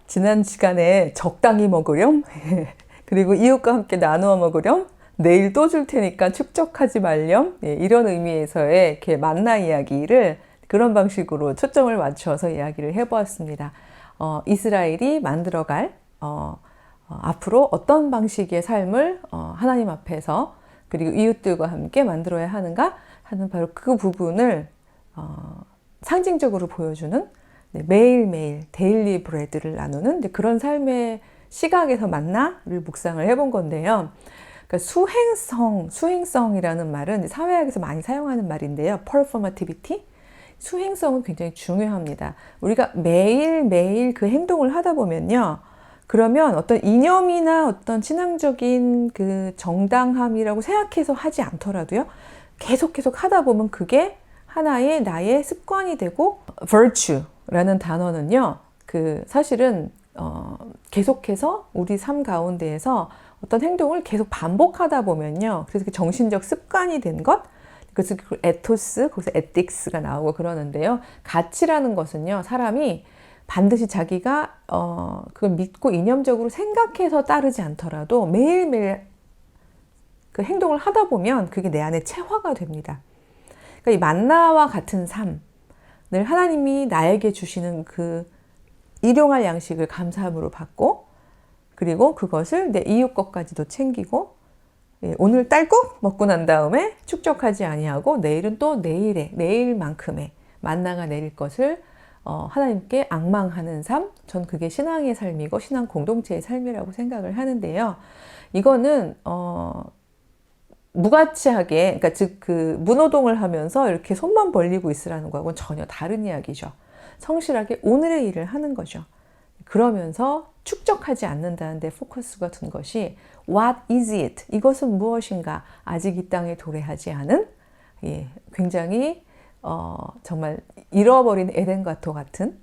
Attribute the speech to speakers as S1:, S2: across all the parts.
S1: 지난 시간에 적당히 먹으렴 그리고 이웃과 함께 나누어 먹으렴, 내일 또 줄 테니까 축적하지 말렴, 이런 의미에서의 이렇게 만나 이야기를 그런 방식으로 초점을 맞춰서 이야기를 해보았습니다. 이스라엘이 만들어갈 앞으로 어떤 방식의 삶을 하나님 앞에서 그리고 이웃들과 함께 만들어야 하는가 하는 바로 그 부분을 상징적으로 보여주는, 매일매일 데일리 브레드를 나누는 그런 삶의 시각에서 만나를 묵상을 해본 건데요. 그러니까 수행성이라는 말은 사회학에서 많이 사용하는 말인데요. performativity, 수행성은 굉장히 중요합니다. 우리가 매일매일 그 행동을 하다 보면요, 그러면 어떤 이념이나 어떤 신앙적인 그 정당함이라고 생각해서 하지 않더라도요, 계속 하다 보면 그게 하나의 나의 습관이 되고, virtue라는 단어는요, 그 사실은 계속해서 우리 삶 가운데에서 어떤 행동을 계속 반복하다 보면요, 그래서 그 정신적 습관이 된 것, 그래서 그 에토스, 거기서 에틱스가 나오고 그러는데요. 가치라는 것은요, 사람이 반드시 자기가 그걸 믿고 이념적으로 생각해서 따르지 않더라도 매일매일 그 행동을 하다 보면 그게 내 안에 체화가 됩니다. 그러니까 이 만나와 같은 삶을 하나님이 나에게 주시는 그 일용할 양식을 감사함으로 받고, 그리고 그것을 내 이웃 것까지도 챙기고, 오늘 딸꾹 먹고 난 다음에 축적하지 아니하고 내일은 또 내일만큼의 만나가 내릴 것을 하나님께 앙망하는 삶, 전 그게 신앙의 삶이고 신앙 공동체의 삶이라고 생각을 하는데요. 이거는 무가치하게, 그러니까 즉 그 무노동을 하면서 이렇게 손만 벌리고 있으라는 거하고는 전혀 다른 이야기죠. 성실하게 오늘의 일을 하는 거죠. 그러면서 축적하지 않는다는 데 포커스가 둔 것이 What is it? 이것은 무엇인가? 아직 이 땅에 도래하지 않은, 굉장히 정말 잃어버린 에덴과도 같은,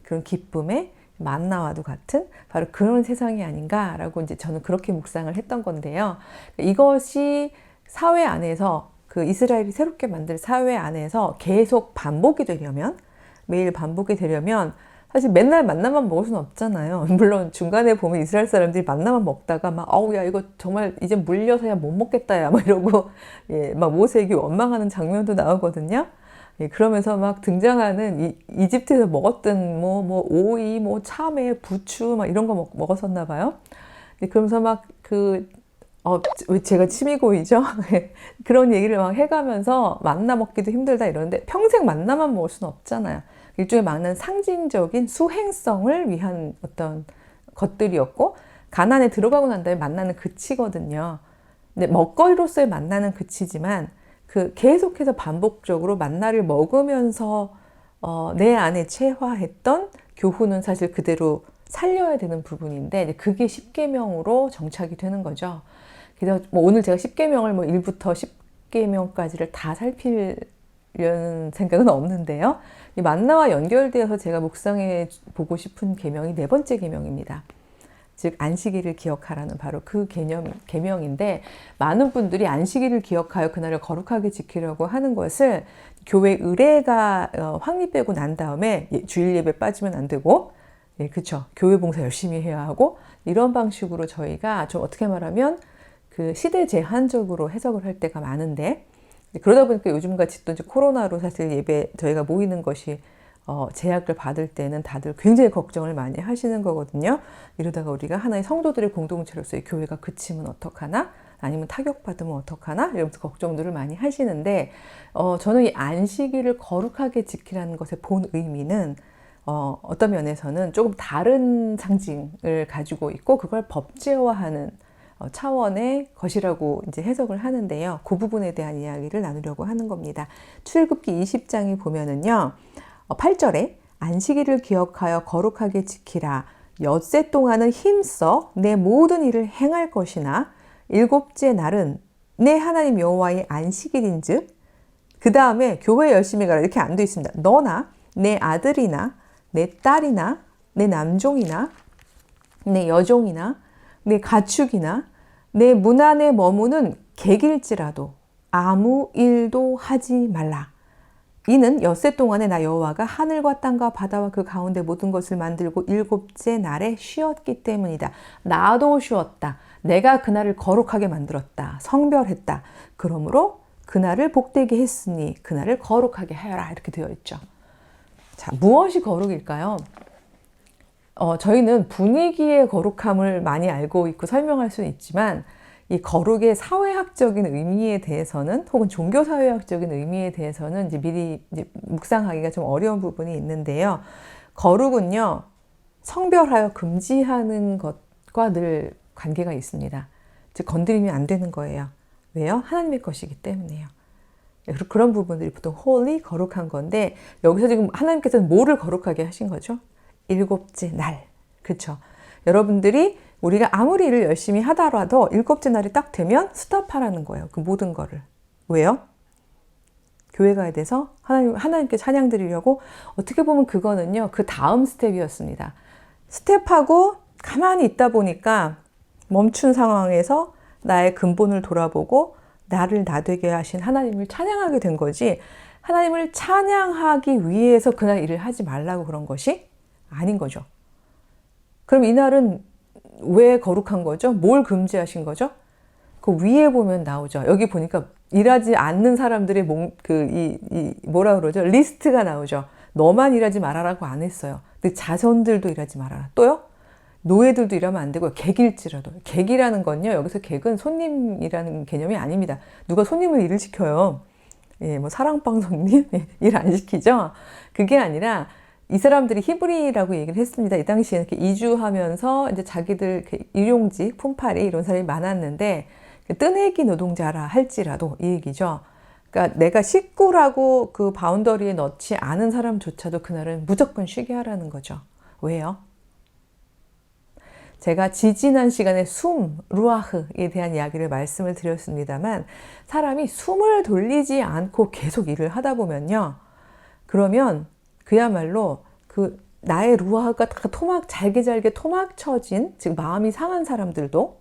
S1: 그런 기쁨의 만나와도 같은 바로 그런 세상이 아닌가라고 이제 저는 그렇게 묵상을 했던 건데요. 이것이 사회 안에서, 그 이스라엘이 새롭게 만들 사회 안에서 계속 반복이 되려면, 매일 반복이 되려면 사실 맨날 만나만 먹을 수는 없잖아요. 물론 중간에 보면 이스라엘 사람들이 만나만 먹다가 막 야 이거 정말 이제 물려서야 못 먹겠다 야 막 이러고 막 모세에게 원망하는 장면도 나오거든요. 그러면서 막 등장하는 이집트에서 먹었던 뭐 오이, 뭐 참외, 부추 막 이런 거 먹었었나 봐요. 그러면서 막 제가 침이 고이죠? 그런 얘기를 막 해가면서 만나 먹기도 힘들다 이러는데, 평생 만나만 먹을 수는 없잖아요. 일종의 만나는 상징적인 수행성을 위한 어떤 것들이었고, 가나안에 들어가고 난 다음에 만나는 그치거든요. 근데 먹거리로서의 만나는 그치지만 그 계속해서 반복적으로 만나를 먹으면서 내 안에 체화했던 교훈은 사실 그대로 살려야 되는 부분인데, 그게 십계명으로 정착이 되는 거죠. 그래서 오늘 제가 십계명을 1부터 10계명까지를 다 살피려는 생각은 없는데요. 이 만나와 연결되어서 제가 묵상해 보고 싶은 계명이 4번째 계명입니다. 즉 안식일을 기억하라는 바로 그 계명인데, 많은 분들이 안식일을 기억하여 그날을 거룩하게 지키려고 하는 것을 교회 의례가 확립되고 난 다음에 주일 예배 빠지면 안 되고, 그렇죠, 교회 봉사 열심히 해야 하고, 이런 방식으로 저희가 좀 어떻게 말하면 그 시대 제한적으로 해석을 할 때가 많은데, 그러다 보니까 요즘같이 또 이제 코로나로 사실 예배 저희가 모이는 것이 제약을 받을 때는 다들 굉장히 걱정을 많이 하시는 거거든요. 이러다가 우리가 하나의 성도들의 공동체로서의 교회가 그치면 어떡하나? 아니면 타격받으면 어떡하나? 이러면서 걱정들을 많이 하시는데, 저는 이 안식일을 거룩하게 지키라는 것의 본 의미는 어떤 면에서는 조금 다른 상징을 가지고 있고, 그걸 법제화하는 차원의 것이라고 이제 해석을 하는데요. 그 부분에 대한 이야기를 나누려고 하는 겁니다. 출애굽기 20장에 보면은요, 8절에 안식일을 기억하여 거룩하게 지키라. 엿새 동안은 힘써 내 모든 일을 행할 것이나 일곱째 날은 내 하나님 여호와의 안식일인즉, 그 다음에 교회 열심히 가라 이렇게 안 돼 있습니다. 너나 내 아들이나 내 딸이나 내 남종이나 내 여종이나 내 가축이나 내 문 안에 머무는 객일지라도 아무 일도 하지 말라. 이는 엿새 동안에 나 여호와가 하늘과 땅과 바다와 그 가운데 모든 것을 만들고 일곱째 날에 쉬었기 때문이다. 나도 쉬었다. 내가 그날을 거룩하게 만들었다. 성별했다. 그러므로 그날을 복되게 했으니 그날을 거룩하게 하여라. 이렇게 되어 있죠. 자, 무엇이 거룩일까요? 저희는 분위기의 거룩함을 많이 알고 있고 설명할 수는 있지만 이 거룩의 사회학적인 의미에 대해서는 혹은 종교사회학적인 의미에 대해서는 이제 미리 이제 묵상하기가 좀 어려운 부분이 있는데요. 거룩은요, 성별하여 금지하는 것과 늘 관계가 있습니다. 즉 건드리면 안 되는 거예요. 왜요? 하나님의 것이기 때문에요. 그런 부분들이 보통 holy, 거룩한 건데 여기서 지금 하나님께서는 뭐를 거룩하게 하신 거죠? 일곱째 날. 그렇죠? 여러분들이 우리가 아무리 일을 열심히 하더라도 일곱째 날이 딱 되면 스톱하라는 거예요. 그 모든 거를. 왜요? 교회 가야 돼서 하나님께 찬양 드리려고. 어떻게 보면 그거는요, 그 다음 스텝이었습니다. 스텝하고 가만히 있다 보니까 멈춘 상황에서 나의 근본을 돌아보고 나를 나되게 하신 하나님을 찬양하게 된 거지, 하나님을 찬양하기 위해서 그날 일을 하지 말라고 그런 것이 아닌 거죠. 그럼 이날은 왜 거룩한 거죠? 뭘 금지하신 거죠? 그 위에 보면 나오죠. 여기 보니까 일하지 않는 사람들의 뭐라 그러죠? 리스트가 나오죠. 너만 일하지 말아라고 안 했어요. 근데 자손들도 일하지 말아라. 또요? 노예들도 일하면 안 되고요. 객일지라도. 객이라는 건요, 여기서 객은 손님이라는 개념이 아닙니다. 누가 손님을 일을 시켜요? 예, 뭐 사랑방 손님? 일 안 시키죠? 그게 아니라 이 사람들이 히브리라고 얘기를 했습니다. 이 당시에 이렇게 이주하면서 이제 자기들 일용직, 품팔이 이런 사람이 많았는데 뜨내기 노동자라 할지라도 이 얘기죠. 그러니까 내가 식구라고 그 바운더리에 넣지 않은 사람조차도 그날은 무조건 쉬게 하라는 거죠. 왜요? 제가 지지난 시간에 숨, 루아흐에 대한 이야기를 말씀을 드렸습니다만 사람이 숨을 돌리지 않고 계속 일을 하다 보면요. 그러면 그야말로 그 나의 루아흐가 다 잘게 토막쳐진, 즉 마음이 상한 사람들도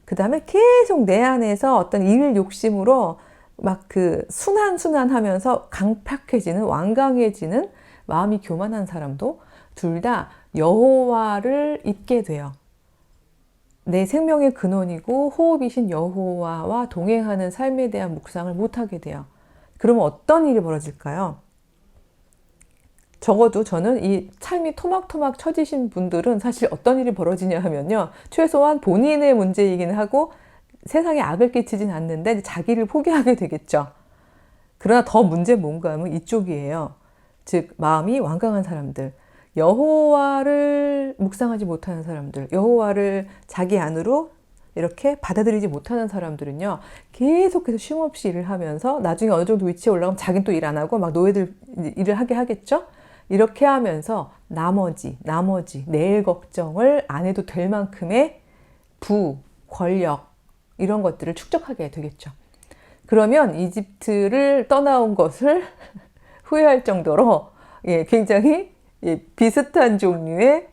S1: 그 다음에 계속 내 안에서 어떤 일 욕심으로 막 그 순한하면서 강팍해지는, 완강해지는 마음이 교만한 사람도 둘 다 여호와를 잊게 돼요. 내 생명의 근원이고 호흡이신 여호와와 동행하는 삶에 대한 묵상을 못하게 돼요. 그러면 어떤 일이 벌어질까요? 적어도 저는 이 삶이 토막토막 쳐지신 분들은 사실 어떤 일이 벌어지냐 하면요. 최소한 본인의 문제이긴 하고 세상에 악을 끼치진 않는데 자기를 포기하게 되겠죠. 그러나 더 문제 뭔가 하면 이쪽이에요. 즉 마음이 완강한 사람들, 여호와를 묵상하지 못하는 사람들, 여호와를 자기 안으로 이렇게 받아들이지 못하는 사람들은요, 계속해서 쉼없이 일을 하면서 나중에 어느 정도 위치에 올라가면 자기는 또 일 안 하고 막 노예들 일을 하게 하겠죠. 이렇게 하면서 나머지 내일 걱정을 안 해도 될 만큼의 부, 권력 이런 것들을 축적하게 되겠죠. 그러면 이집트를 떠나온 것을 후회할 정도로 굉장히 비슷한 종류의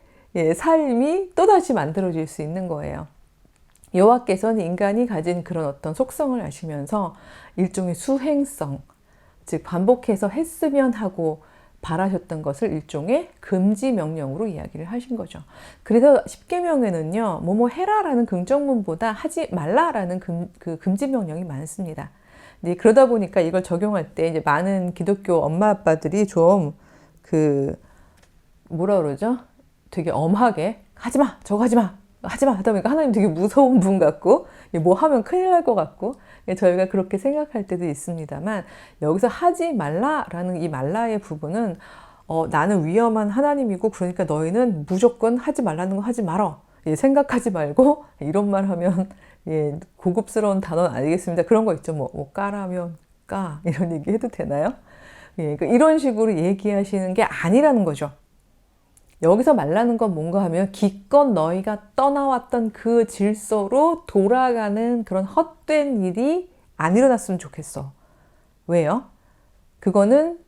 S1: 삶이 또다시 만들어질 수 있는 거예요. 여호와께서는 인간이 가진 그런 어떤 속성을 아시면서 일종의 수행성, 즉 반복해서 했으면 하고 바라셨던 것을 일종의 금지 명령으로 이야기를 하신 거죠. 그래서 십계명에는요, 뭐뭐 해라라는 긍정문보다 하지 말라라는 금지 명령이 많습니다. 이제 그러다 보니까 이걸 적용할 때 이제 많은 기독교 엄마 아빠들이 좀 뭐라 그러죠? 되게 엄하게 하지 마, 저거 하지 마, 하지 마 하다 보니까 하나님 되게 무서운 분 같고 뭐 하면 큰일 날 것 같고 저희가 그렇게 생각할 때도 있습니다만 여기서 하지 말라라는 이 말라의 부분은 나는 위험한 하나님이고 그러니까 너희는 무조건 하지 말라는 거 하지 말어. 생각하지 말고 이런 말 하면 고급스러운 단어는 아니겠습니다. 그런 거 있죠. 뭐 까라면 까 이런 얘기 해도 되나요? 그러니까 이런 식으로 얘기하시는 게 아니라는 거죠. 여기서 말라는 건 뭔가 하면 기껏 너희가 떠나왔던 그 질서로 돌아가는 그런 헛된 일이 안 일어났으면 좋겠어. 왜요? 그거는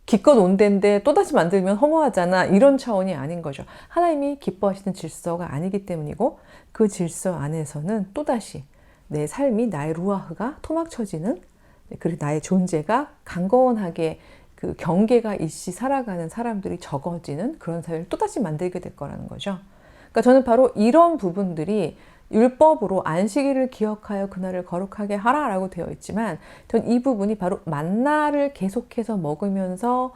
S1: 기껏 온 데인데 또다시 만들면 허무하잖아. 이런 차원이 아닌 거죠. 하나님이 기뻐하시는 질서가 아니기 때문이고 그 질서 안에서는 또다시 내 삶이 나의 루아흐가 토막쳐지는, 그리고 나의 존재가 강건하게 그 경계가 있이 살아가는 사람들이 적어지는 그런 사회를 또다시 만들게 될 거라는 거죠. 그러니까 저는 바로 이런 부분들이 율법으로 안식일을 기억하여 그날을 거룩하게 하라라고 되어 있지만, 전 이 부분이 바로 만나를 계속해서 먹으면서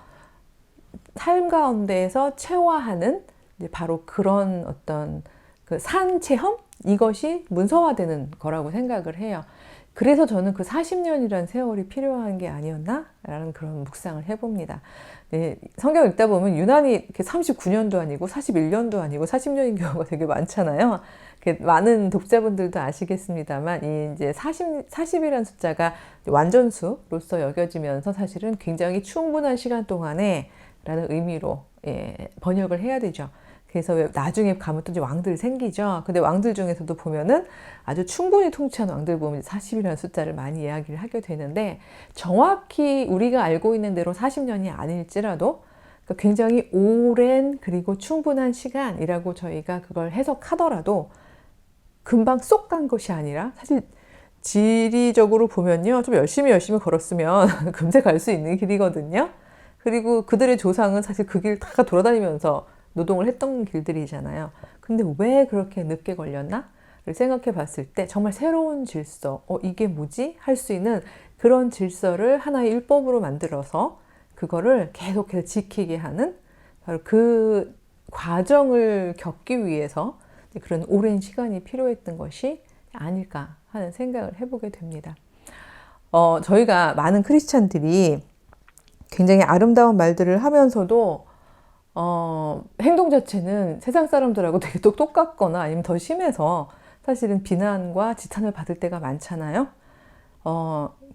S1: 삶 가운데에서 체화하는 바로 그런 어떤 그 산 체험? 이것이 문서화되는 거라고 생각을 해요. 그래서 저는 그 40년이라는 세월이 필요한 게 아니었나? 라는 그런 묵상을 해봅니다. 네, 성경 읽다 보면 유난히 39년도 아니고 41년도 아니고 40년인 경우가 되게 많잖아요. 많은 독자분들도 아시겠습니다만, 이 이제 40이라는 숫자가 완전수로서 여겨지면서 사실은 굉장히 충분한 시간 동안에 라는 의미로 번역을 해야 되죠. 그래서 왜 나중에 가면 또 이제 왕들이 생기죠. 근데 왕들 중에서도 보면은 아주 충분히 통치한 왕들 보면 40이라는 숫자를 많이 이야기를 하게 되는데, 정확히 우리가 알고 있는 대로 40년이 아닐지라도 굉장히 오랜 그리고 충분한 시간이라고 저희가 그걸 해석하더라도 금방 쏙 간 것이 아니라, 사실 지리적으로 보면요, 좀 열심히 걸었으면 금세 갈 수 있는 길이거든요. 그리고 그들의 조상은 사실 그 길 다 돌아다니면서 노동을 했던 길들이잖아요. 근데 왜 그렇게 늦게 걸렸나? 를 생각해 봤을 때 정말 새로운 질서, 이게 뭐지? 할 수 있는 그런 질서를 하나의 율법으로 만들어서 그거를 계속해서 지키게 하는, 바로 그 과정을 겪기 위해서 그런 오랜 시간이 필요했던 것이 아닐까 하는 생각을 해보게 됩니다. 저희가 많은 크리스찬들이 굉장히 아름다운 말들을 하면서도 행동 자체는 세상 사람들하고 되게 똑같거나 아니면 더 심해서 사실은 비난과 지탄을 받을 때가 많잖아요.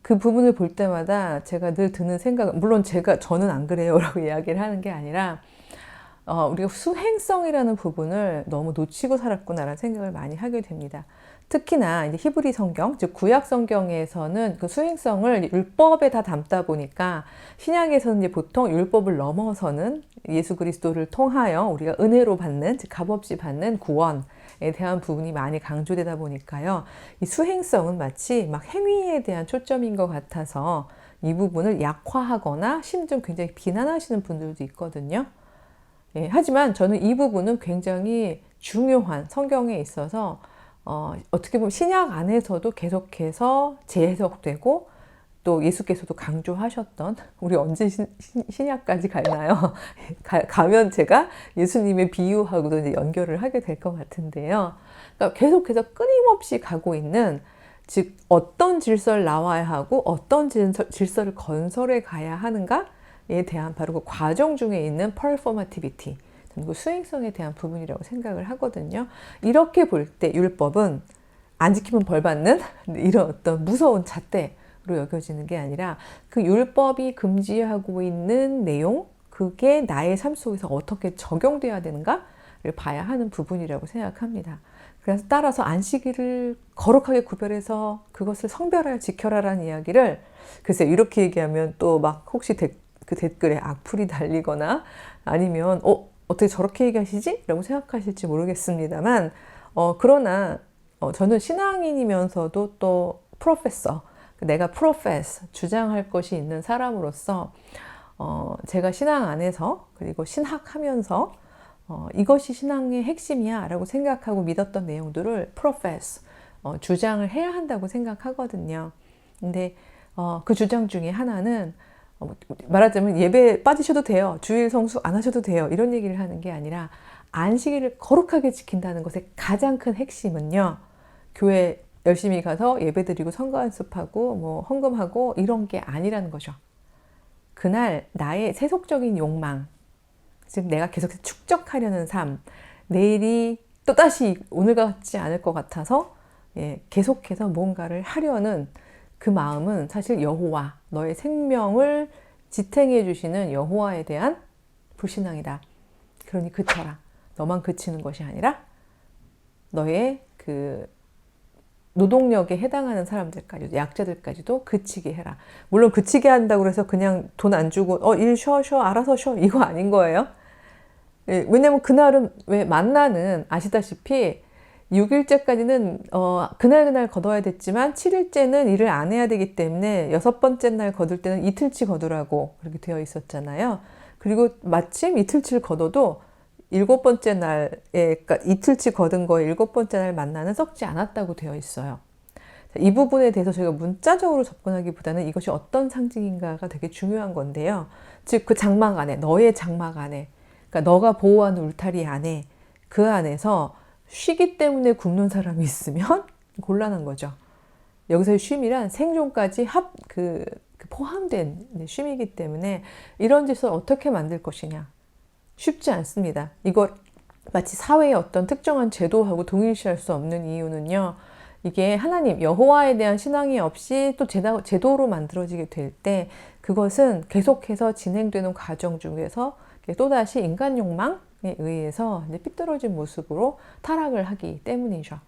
S1: 그 부분을 볼 때마다 제가 늘 드는 생각은, 물론 저는 안 그래요 라고 이야기를 하는 게 아니라, 우리가 수행성이라는 부분을 너무 놓치고 살았구나라는 생각을 많이 하게 됩니다. 특히나 이제 히브리 성경, 즉 구약 성경에서는 그 수행성을 율법에 다 담다 보니까, 신약에서는 이제 보통 율법을 넘어서는 예수 그리스도를 통하여 우리가 은혜로 받는, 즉 값없이 받는 구원에 대한 부분이 많이 강조되다 보니까요, 이 수행성은 마치 막 행위에 대한 초점인 것 같아서 이 부분을 약화하거나 심지어 굉장히 비난하시는 분들도 있거든요. 하지만 저는 이 부분은 굉장히 중요한, 성경에 있어서 어떻게 보면 신약 안에서도 계속해서 재해석되고, 또 예수께서도 강조하셨던, 우리 언제 신약까지 가나요? 가면 제가 예수님의 비유하고도 이제 연결을 하게 될 것 같은데요. 그러니까 계속해서 끊임없이 가고 있는, 즉 어떤 질서를 나와야 하고 어떤 질서를 건설해 가야 하는가에 대한 바로 그 과정 중에 있는 performativity, 그 수행성에 대한 부분이라고 생각을 하거든요. 이렇게 볼 때 율법은 안 지키면 벌 받는 이런 어떤 무서운 잣대로 여겨지는 게 아니라, 그 율법이 금지하고 있는 내용, 그게 나의 삶 속에서 어떻게 적용돼야 되는가를 봐야 하는 부분이라고 생각합니다. 그래서 따라서 안식일을 거룩하게 구별해서 그것을 성별하여 지켜라라는 이야기를, 글쎄 이렇게 얘기하면 또 막 혹시 그 댓글에 악플이 달리거나 아니면 어떻게 저렇게 얘기하시지? 라고 생각하실지 모르겠습니다만, 그러나 저는 신앙인이면서도 또 프로페서, 내가 프로페스, 주장할 것이 있는 사람으로서 제가 신앙 안에서, 그리고 신학하면서 이것이 신앙의 핵심이야 라고 생각하고 믿었던 내용들을 프로페스, 주장을 해야 한다고 생각하거든요. 근데 그 주장 중에 하나는, 말하자면 예배 빠지셔도 돼요, 주일 성수 안 하셔도 돼요, 이런 얘기를 하는 게 아니라, 안식일을 거룩하게 지킨다는 것의 가장 큰 핵심은요, 교회 열심히 가서 예배드리고 성가 연습하고 뭐 헌금하고 이런 게 아니라는 거죠. 그날 나의 세속적인 욕망, 즉 내가 계속해서 축적하려는 삶, 내일이 또다시 오늘 같지 않을 것 같아서 계속해서 뭔가를 하려는 그 마음은 사실 여호와, 너의 생명을 지탱해 주시는 여호와에 대한 불신앙이다. 그러니 그쳐라. 너만 그치는 것이 아니라 너의 그 노동력에 해당하는 사람들까지도, 약자들까지도 그치게 해라. 물론 그치게 한다고 해서 그냥 돈 안 주고 일 쉬어 알아서 쉬어, 이거 아닌 거예요. 왜냐면 그날은 왜 만나는 아시다시피 6일째까지는 그날그날 거둬야 됐지만 7일째는 일을 안 해야 되기 때문에 6번째 날 거둘 때는 이틀치 거두라고 그렇게 되어 있었잖아요. 그리고 마침 이틀치를 거둬도 7번째 날에, 그러니까 이틀치 거둔 거에 7번째 날 만나는 썩지 않았다고 되어 있어요. 이 부분에 대해서 저희가 문자적으로 접근하기보다는 이것이 어떤 상징인가가 되게 중요한 건데요. 즉, 그 장막 안에, 너의 장막 안에, 그러니까 너가 보호하는 울타리 안에, 그 안에서 쉬기 때문에 굶는 사람이 있으면 곤란한 거죠. 여기서의 쉼이란 생존까지 포함된 쉼이기 때문에 이런 짓을 어떻게 만들 것이냐. 쉽지 않습니다. 이걸 마치 사회의 어떤 특정한 제도하고 동일시할 수 없는 이유는요. 이게 하나님, 여호와에 대한 신앙이 없이 또 제도로 만들어지게 될 때 그것은 계속해서 진행되는 과정 중에서 또다시 인간 욕망에 의해서 이제 삐뚤어진 모습으로 타락을 하기 때문이죠.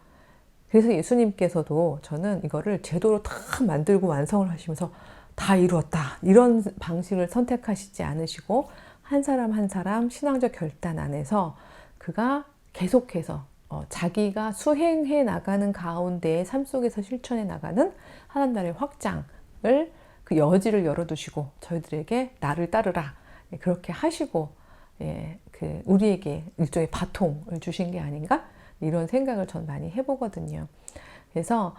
S1: 그래서 예수님께서도 저는 이거를 제도로 다 만들고 완성을 하시면서 다 이루었다. 이런 방식을 선택하시지 않으시고 한 사람 한 사람 신앙적 결단 안에서 그가 계속해서 자기가 수행해 나가는 가운데의 삶 속에서 실천해 나가는 하나님 나라의 확장을 그 여지를 열어두시고 저희들에게 나를 따르라 그렇게 하시고 우리에게 일종의 바통을 주신 게 아닌가 이런 생각을 전 많이 해보거든요. 그래서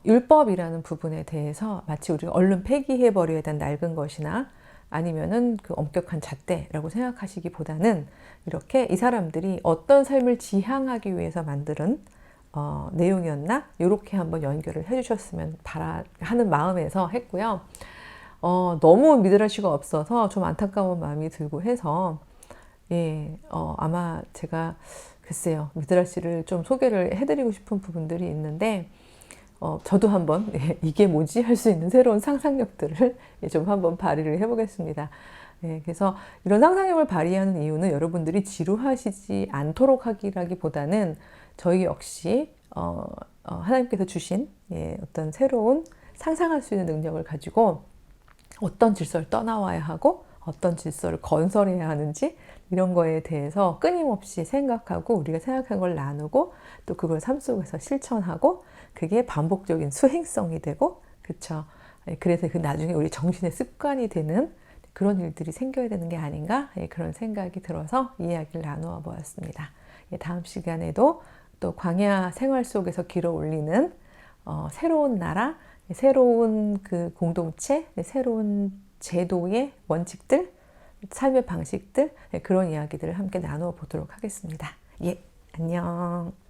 S1: 율법이라는 부분에 대해서 마치 우리가 얼른 폐기해버려야 되는 낡은 것이나 아니면은 그 엄격한 잣대라고 생각하시기보다는 이렇게 이 사람들이 어떤 삶을 지향하기 위해서 만드는 내용이었나? 이렇게 한번 연결을 해주셨으면 하는 마음에서 했고요. 너무 미드라시가 없어서 좀 안타까운 마음이 들고 해서 아마 제가 글쎄요 미드라시를 좀 소개를 해드리고 싶은 부분들이 있는데 저도 한번 이게 뭐지 할 수 있는 새로운 상상력들을 좀 한번 발휘를 해보겠습니다. 그래서 이런 상상력을 발휘하는 이유는 여러분들이 지루하시지 않도록 하기라기보다는 저희 역시 하나님께서 주신 어떤 새로운 상상할 수 있는 능력을 가지고 어떤 질서를 떠나와야 하고 어떤 질서를 건설해야 하는지 이런 거에 대해서 끊임없이 생각하고 우리가 생각한 걸 나누고 또 그걸 삶 속에서 실천하고 그게 반복적인 수행성이 되고 그쵸? 그래서 그 나중에 우리 정신의 습관이 되는 그런 일들이 생겨야 되는 게 아닌가 그런 생각이 들어서 이야기를 나누어 보았습니다. 다음 시간에도 또 광야 생활 속에서 길어 올리는 새로운 나라, 새로운 그 공동체, 새로운 제도의 원칙들, 삶의 방식들 그런 이야기들을 함께 나누어 보도록 하겠습니다. 안녕.